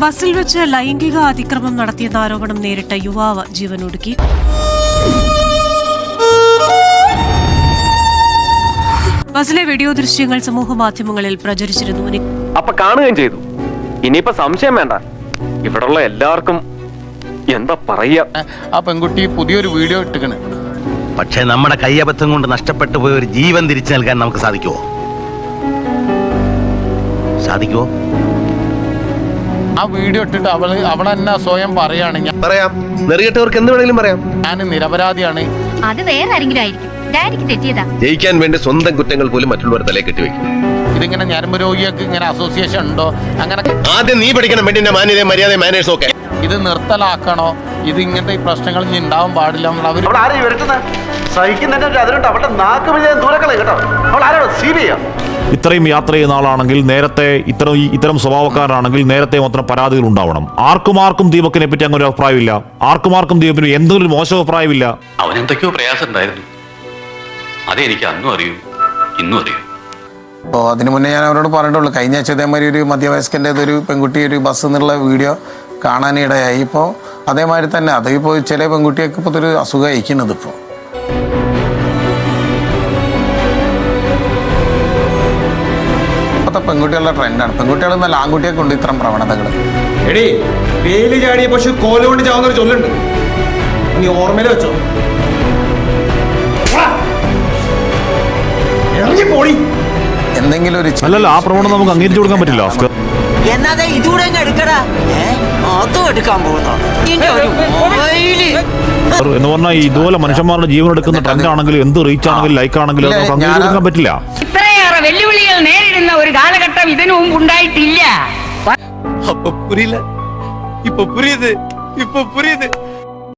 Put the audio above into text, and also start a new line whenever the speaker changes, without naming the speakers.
ബസിൽ വെച്ച് ലൈംഗിക അതിക്രമം നടത്തിയെന്ന ആരോപണം നേരിട്ട യുവാവ് ജീവനൊടുക്കി. ബസിലെ വീഡിയോ ദൃശ്യങ്ങൾ സമൂഹമാധ്യമങ്ങളിൽ പ്രചരിച്ചിരുന്നു.
അപ്പൊ കാണുകയും ചെയ്തു. ഇനിയിപ്പോ സംശയം വേണ്ട, ഇവിടെയുള്ള എല്ലാവർക്കും എന്താ പറയാ.
ആ പെൺകുട്ടി പുതിയൊരു വീഡിയോ ഇട്ടിക്കണ്.
പക്ഷെ നമ്മുടെ കയ്യബദ്ധം കൊണ്ട് നഷ്ടപ്പെട്ടു പോയ ഒരു ജീവൻ തിരിച്ചു നൽകാൻ നമുക്ക് സാധിക്കുമോ?
ആ വീഡിയോ ഇട്ടിട്ട് അവളെന്നെ സ്വയം പറയാണ്,
പറയാം, നെറികെട്ടവർക്ക് എന്ത് വേണമെങ്കിലും പറയാം,
ഞാൻ നിരപരാധിയാണ്.
അത് വേറെ ആരെങ്കിലും ആയിരിക്കും, ഡാഡിക്ക് തെറ്റിയതാ.
ജയിക്കാൻ വേണ്ടി സ്വന്തം കുറ്റങ്ങൾ പോലും മറ്റുള്ളവരുടെ തലയിൽ കെട്ടിവെക്കും.
ഇതിങ്ങനെ ഞരമ്പ് രോഗികൾക്ക് ഇങ്ങനെ അസോസിയേഷൻ ഉണ്ടോ? അങ്ങനെ
ആദ്യം നീ പഠിക്കണം വേണ്ടി മാന്യത മര്യാദ മാനേഴ്സ് ഒക്കെ.
ഇത് നിർത്തലാക്കണോ? ഇത് ഇങ്ങനത്തെ ഈ പ്രശ്നങ്ങൾ ഇനി ഉണ്ടാവാൻ പാടില്ല.
ഇത്രയും യാത്ര ചെയ്യുന്ന ആളാണെങ്കിൽ നേരത്തെ ഇത്തരം സ്വഭാവക്കാരാണെങ്കിൽ നേരത്തെ മാത്രം പരാതികൾ ഉണ്ടാവണം. ആർക്കും ദീപകിനെ പറ്റി അങ്ങനെ ഒരു അഭിപ്രായമില്ല. ആർക്കും ദീപകിന് എന്തെങ്കിലും മോശം അഭിപ്രായമില്ല.
അവനെന്തൊക്കെയോ പ്രയാസം ഉണ്ടായിരുന്നു, അതെനിക്ക് അന്നും അറിയൂ, ഇന്നും അറിയൂ.
അപ്പോൾ അതിന് മുന്നേ ഞാൻ അവരോട് പറഞ്ഞിട്ടുള്ളൂ, കഴിഞ്ഞ ആഴ്ച ഇതേമാതിരി ഒരു മധ്യവയസ്കൻ്റെ ഒരു പെൺകുട്ടി ഒരു ബസ് എന്നുള്ള വീഡിയോ കാണാനിടയായി. ഇപ്പോൾ അതേമാതിരി തന്നെ അതിപ്പോൾ ചില പെൺകുട്ടിയൊക്കെ ഇപ്പോൾ ഒരു അസുഖം അയക്കുന്നത്. ഇപ്പോൾ ഇപ്പോഴത്തെ പെൺകുട്ടികളുടെ ട്രെൻഡാണ്. പെൺകുട്ടികൾ നല്ല ആൺകുട്ടിയൊക്കെ ഉണ്ട് ഇത്തരം പ്രവണതകൾ.
എടീ, വേലി ചാടിയ പശു കോലുകൊണ്ട് ചാവുന്നൊരു ചൊല്ലുണ്ട്, നീ ഓർമ്മയിൽ വെച്ചോ.
എന്തെങ്കിലും ഒരു
അല്ലല്ല, ആ പ്രവണത നമുക്ക് അംഗീകരിച്ചു കൊടുക്കാൻ പറ്റില്ല. എന്ന് പറഞ്ഞാൽ ഇതുപോലെ മനുഷ്യന്മാരുടെ ജീവൻ എടുക്കുന്ന ട്രെൻഡ് ആണെങ്കിലും എന്ത് റീച്ച് ആണെങ്കിലും ലൈക്ക് ആണെങ്കിലും നമുക്ക് അംഗീകരിച്ചു കൊടുക്കാൻ പറ്റില്ല.
ഇത്രയേറെ വെല്ലുവിളികൾ നേരിടുന്ന ഒരു കാലഘട്ടം ഇതിനു മുമ്പ് ഉണ്ടായിട്ടില്ല.
അപ്പൊ പുരിയില്ല, ഇപ്പൊ പുരിയത്.